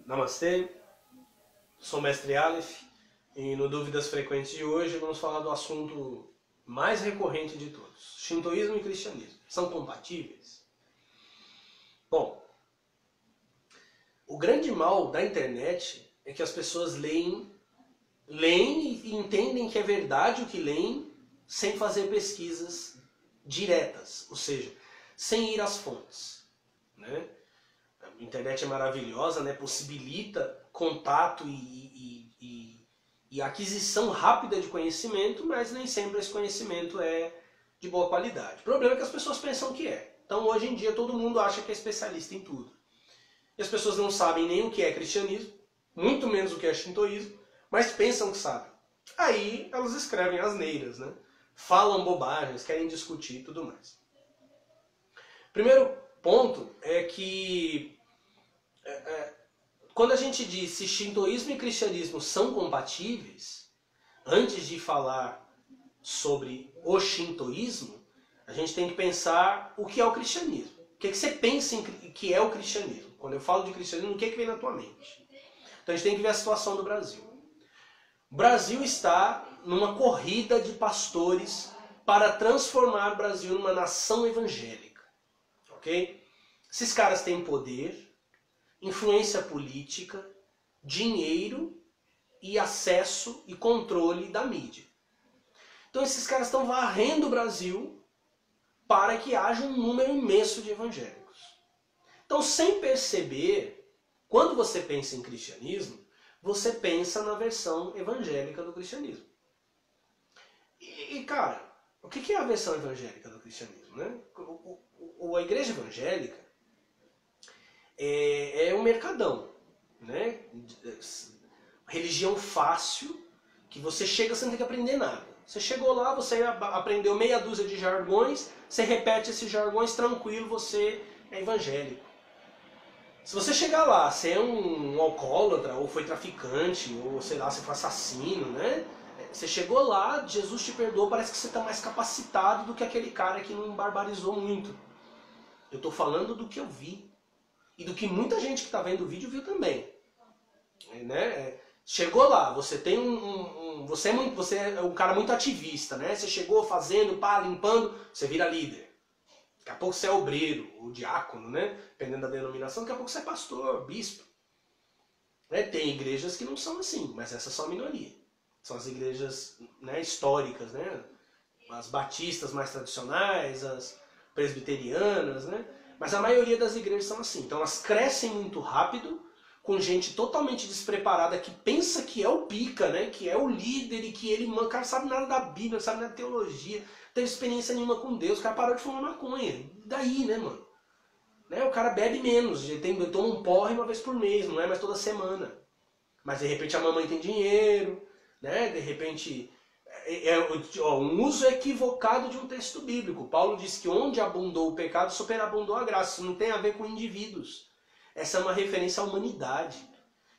Namastê, sou o Mestre Aleph e no Dúvidas Frequentes de hoje vamos falar do assunto mais recorrente de todos. Shintoísmo e cristianismo. São compatíveis? Bom, o grande mal da internet é que as pessoas leem e entendem que é verdade o que leem sem fazer pesquisas diretas, ou seja, sem ir às fontes, né? A internet é maravilhosa, né? Possibilita contato e aquisição rápida de conhecimento, mas nem sempre esse conhecimento é de boa qualidade. O problema é que as pessoas pensam que é. Então hoje em dia todo mundo acha que é especialista em tudo. E as pessoas não sabem nem o que é cristianismo, muito menos o que é shintoísmo, mas pensam que sabem. Aí elas escrevem asneiras, né? Falam bobagens, querem discutir e tudo mais. Primeiro ponto é que quando a gente diz se shintoísmo e cristianismo são compatíveis, antes de falar sobre o shintoísmo, a gente tem que pensar o que é o cristianismo. O que você pensa em que é o cristianismo? Quando eu falo de cristianismo, o que vem na tua mente? Então a gente tem que ver a situação do Brasil. O Brasil está numa corrida de pastores para transformar o Brasil numa nação evangélica. Ok? Esses caras têm poder, influência política, dinheiro e acesso e controle da mídia. Então esses caras estão varrendo o Brasil para que haja um número imenso de evangélicos. Então, sem perceber, quando você pensa em cristianismo, você pensa na versão evangélica do cristianismo. Cara, o que é a versão evangélica do cristianismo, né? A igreja evangélica é um mercadão, né? Religião fácil, que você chega sem ter que aprender nada. Você chegou lá, você aprendeu meia dúzia de jargões, você repete esses jargões tranquilo, você é evangélico. Se você chegar lá, você é um alcoólatra, ou foi traficante, ou sei lá, você foi assassino, né? Você chegou lá, Jesus te perdoou, parece que você está mais capacitado do que aquele cara que não barbarizou muito. Eu estou falando do que eu vi. E do que muita gente que está vendo o vídeo viu também. Né? Chegou lá, você tem você é um cara muito ativista, né? Você chegou fazendo, limpando, você vira líder. Daqui a pouco você é obreiro, ou diácono, né? Dependendo da denominação, daqui a pouco você é pastor, bispo. Né? Tem igrejas que não são assim, mas essas são a minoria. São as igrejas, né, históricas, né? As batistas mais tradicionais, as presbiterianas, né? Mas a maioria das igrejas são assim. Então elas crescem muito rápido, com gente totalmente despreparada que pensa que é o pica, né? Que é o líder e que ele, o cara sabe nada da Bíblia, não sabe nada da teologia, não teve experiência nenhuma com Deus, o cara parou de fumar maconha. E daí, né, mano? Né? O cara bebe menos, ele toma um porre uma vez por mês, não é mais toda semana. Mas de repente a mamãe tem dinheiro, né? De repente um uso equivocado de um texto bíblico. Paulo diz que onde abundou o pecado, superabundou a graça. Isso não tem a ver com indivíduos. Essa é uma referência à humanidade.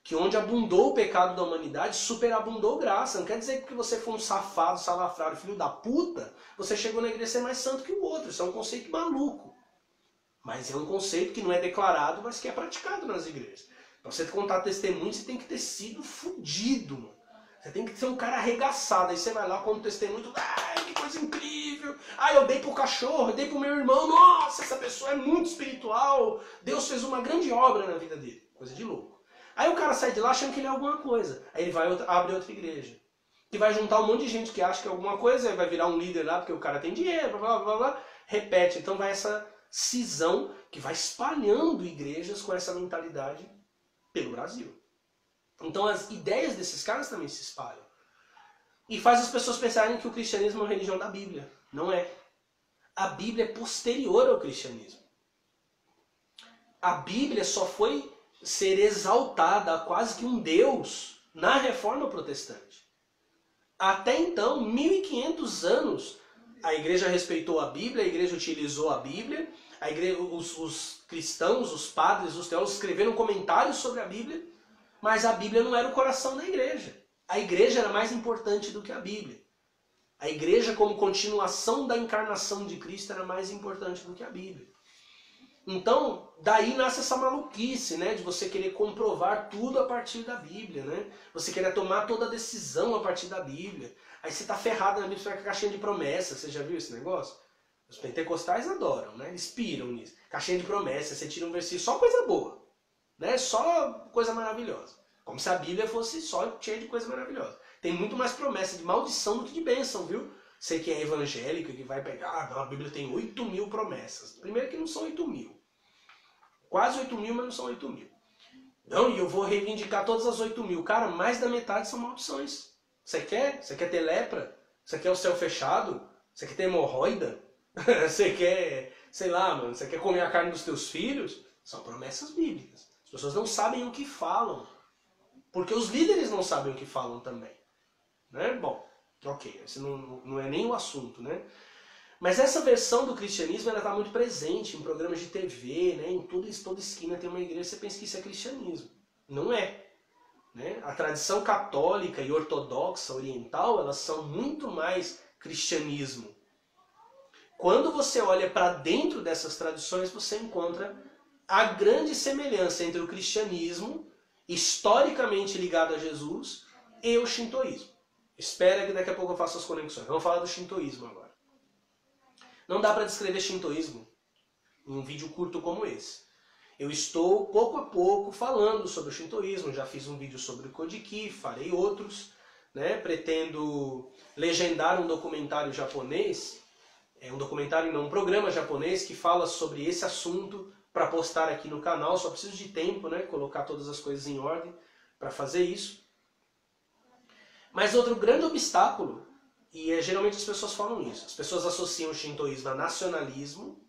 Que onde abundou o pecado da humanidade, superabundou graça. Não quer dizer que porque você foi um safado, salafrário, filho da puta, você chegou na igreja a ser mais santo que o outro. Isso é um conceito maluco. Mas é um conceito que não é declarado, mas que é praticado nas igrejas. Para você contar testemunho, você tem que ter sido fudido, mano. Você tem que ser um cara arregaçado. Aí você vai lá, conta o testemunho, ai, que coisa incrível. Ai, eu dei pro cachorro, eu dei pro meu irmão. Nossa, essa pessoa é muito espiritual. Deus fez uma grande obra na vida dele. Coisa de louco. Aí o cara sai de lá achando que ele é alguma coisa. Aí ele vai abre outra igreja. Que vai juntar um monte de gente que acha que é alguma coisa, aí vai virar um líder lá porque o cara tem dinheiro, blá, blá, blá. Repete. Então vai essa cisão que vai espalhando igrejas com essa mentalidade pelo Brasil. Então as ideias desses caras também se espalham. E faz as pessoas pensarem que o cristianismo é uma religião da Bíblia. Não é. A Bíblia é posterior ao cristianismo. A Bíblia só foi ser exaltada a quase que um Deus na Reforma Protestante. Até então, 1500 anos, a igreja respeitou a Bíblia, a igreja utilizou a Bíblia, os cristãos, os padres, os teólogos escreveram comentários sobre a Bíblia, mas a Bíblia não era o coração da igreja. A igreja era mais importante do que a Bíblia. A igreja, como continuação da encarnação de Cristo, era mais importante do que a Bíblia. Então, daí nasce essa maluquice, né? De você querer comprovar tudo a partir da Bíblia, né? Você querer tomar toda a decisão a partir da Bíblia. Aí você tá ferrado na Bíblia, você vai com a caixinha de promessas. Você já viu esse negócio? Os pentecostais adoram, né? Eles piram nisso. Caixinha de promessas, você tira um versículo, só coisa boa. Né? Só coisa maravilhosa. Como se a Bíblia fosse só cheia de coisa maravilhosa. Tem muito mais promessa de maldição do que de bênção, viu? Você que é evangélico e que vai pegar, a Bíblia tem 8.000 promessas. Primeiro que não são 8.000. Quase 8.000, mas não são 8.000. Não, e eu vou reivindicar todas as 8.000. Cara, mais da metade são maldições. Você quer? Você quer ter lepra? Você quer o céu fechado? Você quer ter hemorroida? Você quer, sei lá, mano, você quer comer a carne dos teus filhos? São promessas bíblicas. As pessoas não sabem o que falam. Porque os líderes não sabem o que falam também. Né? Bom, ok, esse não é nem o assunto, né? Mas essa versão do cristianismo ela está muito presente em programas de TV, né? Em toda esquina tem uma igreja, você pensa que isso é cristianismo. Não é. Né? A tradição católica e ortodoxa oriental, elas são muito mais cristianismo. Quando você olha para dentro dessas tradições, você encontra a grande semelhança entre o cristianismo, historicamente ligado a Jesus, e o shintoísmo. Espera que daqui a pouco eu faça as conexões. Vamos falar do shintoísmo agora. Não dá para descrever shintoísmo em um vídeo curto como esse. Eu estou, pouco a pouco, falando sobre o shintoísmo. Já fiz um vídeo sobre o Kojiki, farei outros. Né? Pretendo legendar um documentário japonês, um programa japonês que fala sobre esse assunto para postar aqui no canal. Só preciso de tempo, né? Colocar todas as coisas em ordem para fazer isso. Mas outro grande obstáculo, e geralmente as pessoas falam isso, as pessoas associam o shintoísmo a nacionalismo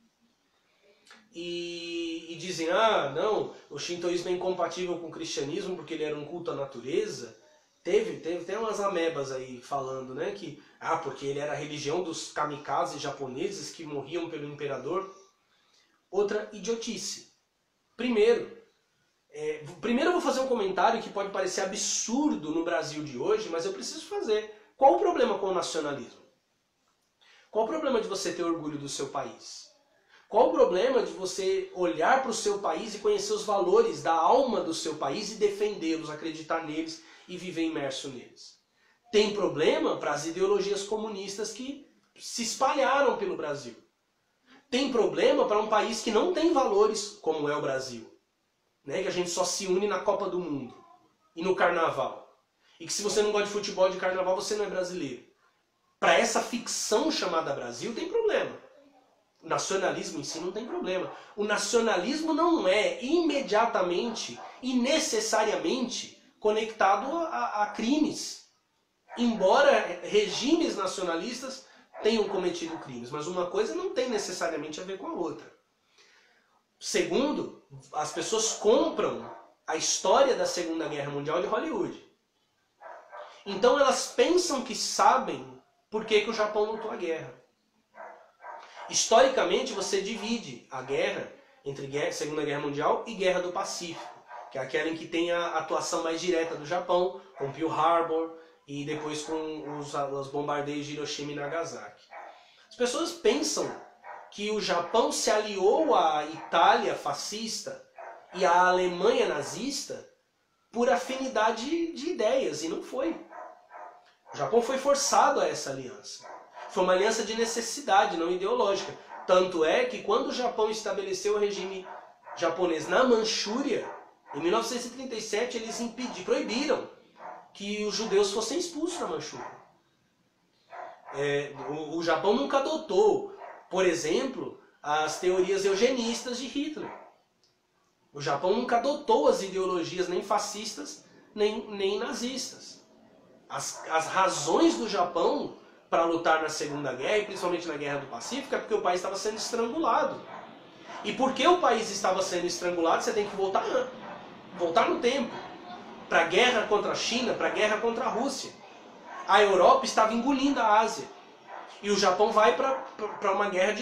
e dizem, não, o shintoísmo é incompatível com o cristianismo porque ele era um culto à natureza. Tem umas amebas aí falando, né, que porque ele era a religião dos kamikazes japoneses que morriam pelo imperador. Outra idiotice. Primeiro eu vou fazer um comentário que pode parecer absurdo no Brasil de hoje, mas eu preciso fazer. Qual o problema com o nacionalismo? Qual o problema de você ter orgulho do seu país? Qual o problema de você olhar para o seu país e conhecer os valores da alma do seu país e defendê-los, acreditar neles e viver imerso neles? Tem problema para as ideologias comunistas que se espalharam pelo Brasil. Tem problema para um país que não tem valores, como é o Brasil. Né? Que a gente só se une na Copa do Mundo e no Carnaval. E que se você não gosta de futebol de Carnaval, você não é brasileiro. Para essa ficção chamada Brasil, tem problema. O nacionalismo em si não tem problema. O nacionalismo não é imediatamente e necessariamente conectado a crimes. Embora regimes nacionalistas tenham cometido crimes. Mas uma coisa não tem necessariamente a ver com a outra. Segundo, as pessoas compram a história da Segunda Guerra Mundial de Hollywood. Então elas pensam que sabem por que o Japão lutou a guerra. Historicamente você divide a guerra entre Segunda Guerra Mundial e Guerra do Pacífico, que é aquela em que tem a atuação mais direta do Japão, com Pearl Harbor e depois com os bombardeios de Hiroshima e Nagasaki. As pessoas pensam que o Japão se aliou à Itália fascista e à Alemanha nazista por afinidade de ideias, e não foi. O Japão foi forçado a essa aliança. Foi uma aliança de necessidade, não ideológica. Tanto é que quando o Japão estabeleceu o regime japonês na Manchúria, em 1937 eles proibiram que os judeus fossem expulsos da Manchúria. O Japão nunca adotou, por exemplo, as teorias eugenistas de Hitler. O Japão nunca adotou as ideologias nem fascistas, nem nazistas. As razões do Japão para lutar na Segunda Guerra, e principalmente na Guerra do Pacífico, é porque o país estava sendo estrangulado. E porque o país estava sendo estrangulado, você tem que voltar no tempo. Para a guerra contra a China, para a guerra contra a Rússia. A Europa estava engolindo a Ásia. E o Japão vai para uma guerra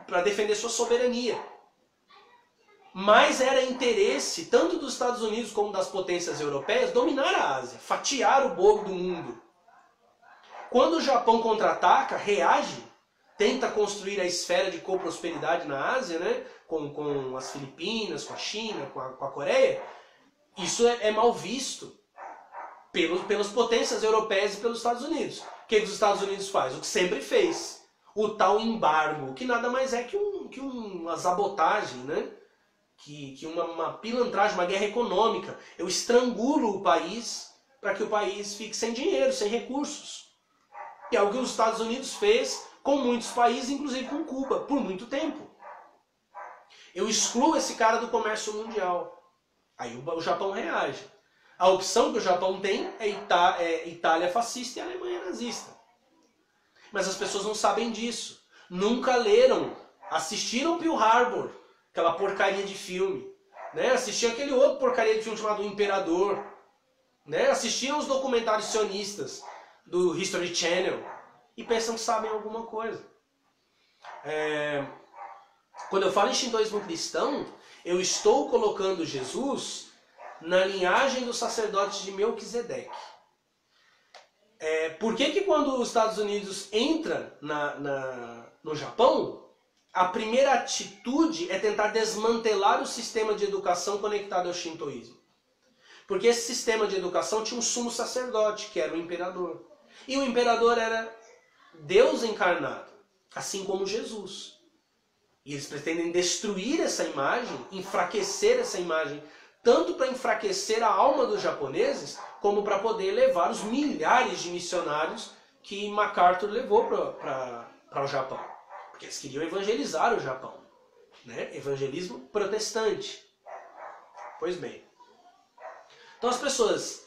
para defender sua soberania. Mas era interesse, tanto dos Estados Unidos como das potências europeias, dominar a Ásia, fatiar o bolo do mundo. Quando o Japão contra-ataca, reage, tenta construir a esfera de coprosperidade na Ásia, né? Com as Filipinas, com a China, com a Coreia, isso é mal visto pelas potências europeias e pelos Estados Unidos. O que os Estados Unidos faz? O que sempre fez. O tal embargo, que nada mais é que uma sabotagem, né? Que uma pilantragem, uma guerra econômica. Eu estrangulo o país para que o país fique sem dinheiro, sem recursos. Que é o que os Estados Unidos fez com muitos países, inclusive com Cuba, por muito tempo. Eu excluo esse cara do comércio mundial. Aí o Japão reage. A opção que o Japão tem é Itália fascista e Alemanha nazista. Mas as pessoas não sabem disso. Nunca leram, assistiram Pearl Harbor, aquela porcaria de filme. Né? Assistiram aquele outro porcaria de filme chamado O Imperador. Né? Assistiram os documentários sionistas do History Channel e pensam que sabem alguma coisa. Quando eu falo em shintoísmo cristão, eu estou colocando Jesus na linhagem dos sacerdotes de Melquisedeque. Por que quando os Estados Unidos entra no Japão, a primeira atitude é tentar desmantelar o sistema de educação conectado ao shintoísmo? Porque esse sistema de educação tinha um sumo sacerdote, que era o imperador. E o imperador era Deus encarnado, assim como Jesus. E eles pretendem destruir essa imagem, enfraquecer essa imagem, tanto para enfraquecer a alma dos japoneses, como para poder levar os milhares de missionários que MacArthur levou para o Japão. Porque eles queriam evangelizar o Japão. Né? Evangelismo protestante. Pois bem. Então as pessoas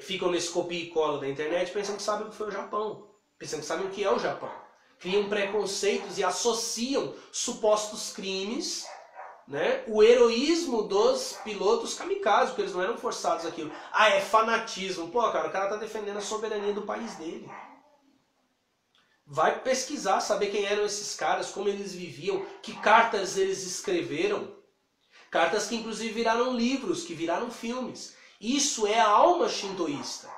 ficam nesse copia e cola da internet pensando que sabem o que foi o Japão. Pensando que sabem o que é o Japão. Criam preconceitos e associam supostos crimes, né, o heroísmo dos pilotos kamikaze, porque eles não eram forçados aquilo. É fanatismo. Pô, cara, o cara tá defendendo a soberania do país dele. Vai pesquisar, saber quem eram esses caras, como eles viviam, que cartas eles escreveram. Cartas que inclusive viraram livros, que viraram filmes. Isso é a alma shintoísta.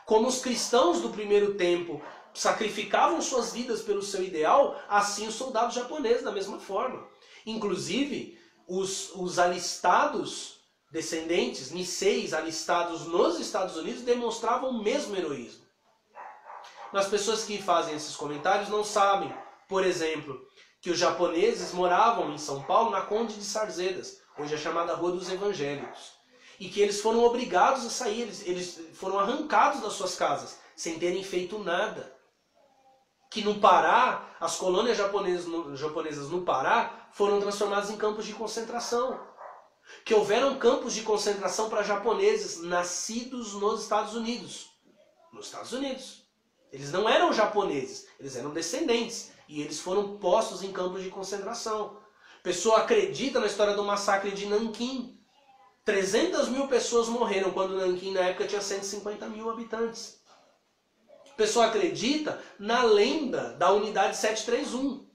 Como os cristãos do primeiro tempo sacrificavam suas vidas pelo seu ideal, assim os soldados japoneses da mesma forma. Inclusive, os alistados descendentes, Niseis alistados nos Estados Unidos, demonstravam o mesmo heroísmo. Mas pessoas que fazem esses comentários não sabem, por exemplo, que os japoneses moravam em São Paulo na Conde de Sarzedas, hoje é chamada Rua dos Evangélicos, e que eles foram obrigados a sair, eles foram arrancados das suas casas, sem terem feito nada. Que no Pará, as colônias japonesas no Pará foram transformadas em campos de concentração. Que houveram campos de concentração para japoneses nascidos nos Estados Unidos. Nos Estados Unidos. Eles não eram japoneses, eles eram descendentes. E eles foram postos em campos de concentração. A pessoa acredita na história do massacre de Nanquim. 300 mil pessoas morreram quando Nanquim na época tinha 150 mil habitantes. A pessoa acredita na lenda da unidade 731.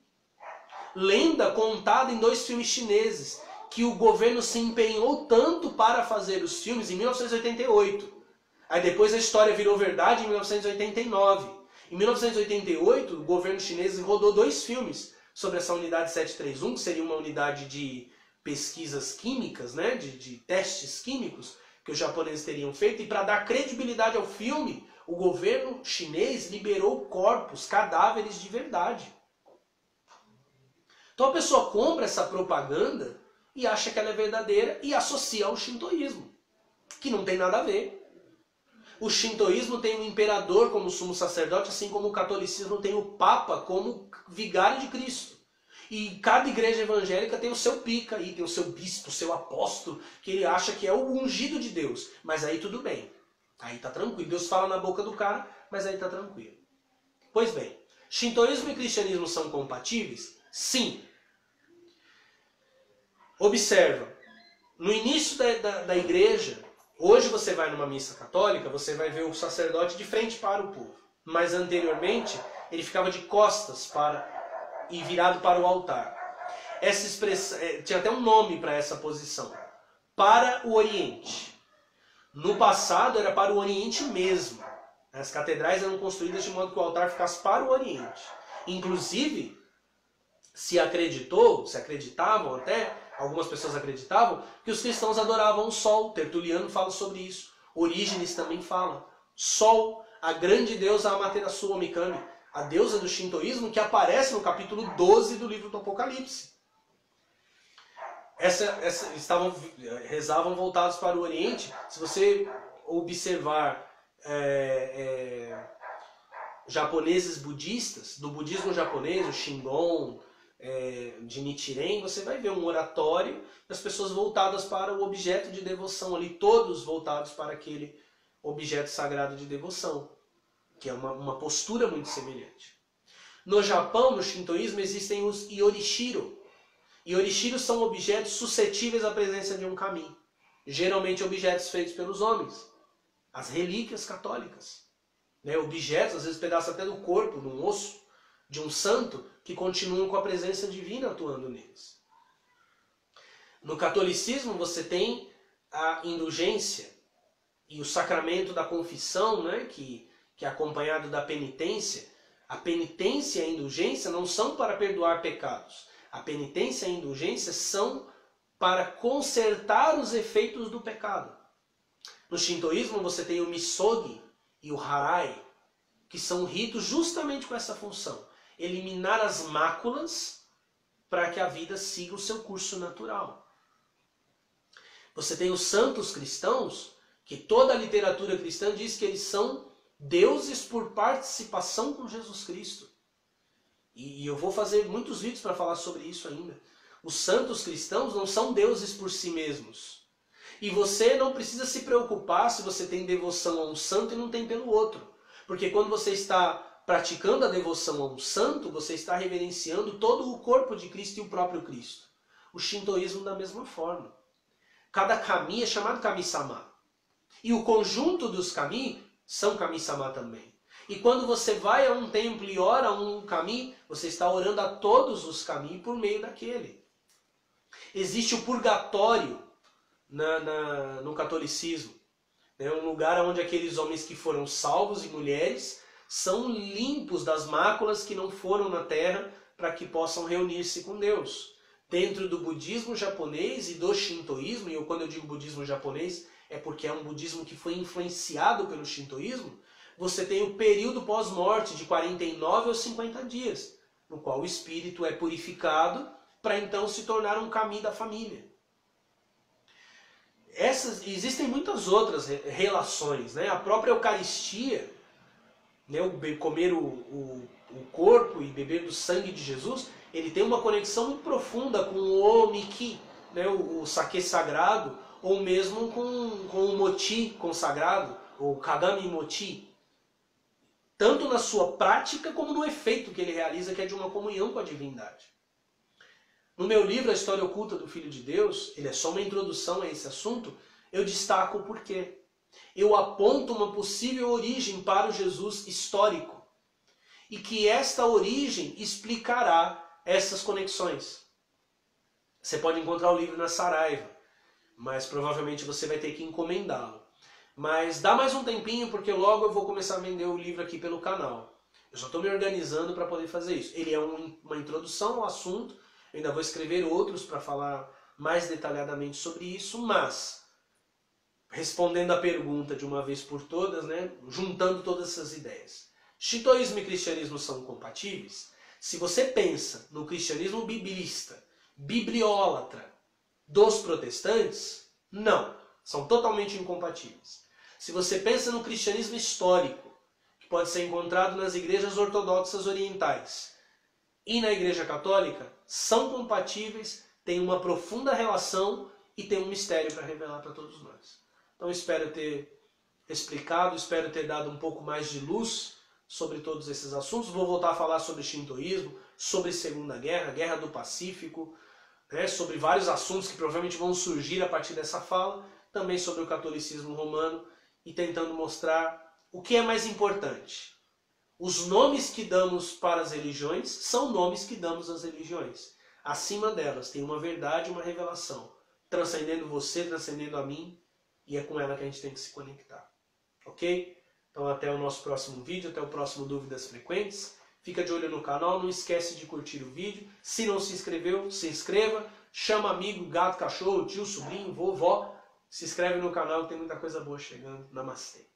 Lenda contada em 2 filmes chineses, que o governo se empenhou tanto para fazer os filmes em 1988. Aí depois a história virou verdade em 1989. Em 1988, o governo chinês rodou 2 filmes sobre essa unidade 731, que seria uma unidade de pesquisas químicas, né, de testes químicos que os japoneses teriam feito. E para dar credibilidade ao filme, o governo chinês liberou corpos, cadáveres de verdade. Então a pessoa compra essa propaganda e acha que ela é verdadeira e associa ao shintoísmo, que não tem nada a ver. O shintoísmo tem o imperador como sumo sacerdote, assim como o catolicismo tem o papa como vigário de Cristo. E cada igreja evangélica tem o seu pica aí, tem o seu bispo, o seu apóstolo, que ele acha que é o ungido de Deus. Mas aí tudo bem. Aí tá tranquilo. Deus fala na boca do cara, mas aí tá tranquilo. Pois bem, shintoísmo e cristianismo são compatíveis? Sim. Observa, no início da igreja, hoje você vai numa missa católica, você vai ver o sacerdote de frente para o povo. Mas anteriormente, ele ficava de costas e virado para o altar. Essa expressão, tinha até um nome para essa posição. Para o Oriente. No passado era para o Oriente mesmo. As catedrais eram construídas de modo que o altar ficasse para o Oriente. Inclusive, se acreditavam até, algumas pessoas acreditavam, que os cristãos adoravam o sol. Tertuliano fala sobre isso. Orígenes também fala. Sol, a grande deusa Amaterasu Omikami, a deusa do shintoísmo, que aparece no capítulo 12 do livro do Apocalipse. Rezavam voltados para o Oriente. Se você observar japoneses budistas, do budismo japonês, o Shingon, de Nichiren, você vai ver um oratório das pessoas voltadas para o objeto de devoção ali, todos voltados para aquele objeto sagrado de devoção, que é uma postura muito semelhante. No Japão, no shintoísmo, existem os yorishiro. Yorishiro são objetos suscetíveis à presença de um kami, geralmente objetos feitos pelos homens, as relíquias católicas, né? Objetos, às vezes pedaços até do corpo, de um osso, de um santo, que continuam com a presença divina atuando neles. No catolicismo você tem a indulgência e o sacramento da confissão, né, que é acompanhado da penitência. A penitência e a indulgência não são para perdoar pecados. A penitência e a indulgência são para consertar os efeitos do pecado. No shintoísmo você tem o misogi e o harai, que são ritos justamente com essa função. Eliminar as máculas para que a vida siga o seu curso natural. Você tem os santos cristãos, que toda a literatura cristã diz que eles são deuses por participação com Jesus Cristo. E eu vou fazer muitos vídeos para falar sobre isso ainda. Os santos cristãos não são deuses por si mesmos. E você não precisa se preocupar se você tem devoção a um santo e não tem pelo outro. Porque quando você está praticando a devoção a um santo, você está reverenciando todo o corpo de Cristo e o próprio Cristo. O shintoísmo da mesma forma. Cada kami é chamado kami-sama. E o conjunto dos kami são kami-sama também. E quando você vai a um templo e ora a um kami, você está orando a todos os kami por meio daquele. Existe o purgatório no catolicismo. É um lugar onde aqueles homens que foram salvos e mulheres são limpos das máculas que não foram na terra para que possam reunir-se com Deus. Dentro do budismo japonês e do shintoísmo, e quando eu digo budismo japonês, é porque é um budismo que foi influenciado pelo shintoísmo, você tem o período pós-morte de 49 ou 50 dias, no qual o espírito é purificado para então se tornar um kami da família. Existem muitas outras relações, né? A própria Eucaristia, né? Comer o corpo e beber do sangue de Jesus, ele tem uma conexão muito profunda com o omiki, né? O sake sagrado, ou mesmo com o moti consagrado, o kagami moti. Tanto na sua prática como no efeito que ele realiza, que é de uma comunhão com a divindade. No meu livro, A História Oculta do Filho de Deus, ele é só uma introdução a esse assunto, eu destaco o porquê. Eu aponto uma possível origem para o Jesus histórico. E que esta origem explicará essas conexões. Você pode encontrar o livro na Saraiva, mas provavelmente você vai ter que encomendá-lo. Mas dá mais um tempinho, porque logo eu vou começar a vender o livro aqui pelo canal. Eu só estou me organizando para poder fazer isso. Ele é uma introdução ao assunto, eu ainda vou escrever outros para falar mais detalhadamente sobre isso, mas, respondendo a pergunta de uma vez por todas, né, juntando todas essas ideias. Shintoísmo e cristianismo são compatíveis? Se você pensa no cristianismo biblista, bibliólatra dos protestantes, não, são totalmente incompatíveis. Se você pensa no cristianismo histórico, que pode ser encontrado nas igrejas ortodoxas orientais e na igreja católica, são compatíveis, têm uma profunda relação e têm um mistério para revelar para todos nós. Então espero ter explicado, espero ter dado um pouco mais de luz sobre todos esses assuntos. Vou voltar a falar sobre shintoísmo, sobre Segunda Guerra, Guerra do Pacífico, né, sobre vários assuntos que provavelmente vão surgir a partir dessa fala, também sobre o catolicismo romano, e tentando mostrar o que é mais importante. Os nomes que damos para as religiões são nomes que damos às religiões. Acima delas tem uma verdade, uma revelação, transcendendo você, transcendendo a mim, e é com ela que a gente tem que se conectar. Ok? Então até o nosso próximo vídeo, até o próximo Dúvidas Frequentes. Fica de olho no canal, não esquece de curtir o vídeo. Se não se inscreveu, se inscreva. Chama amigo, gato, cachorro, tio, sobrinho, vovó. Se inscreve no canal, tem muita coisa boa chegando. Namastê.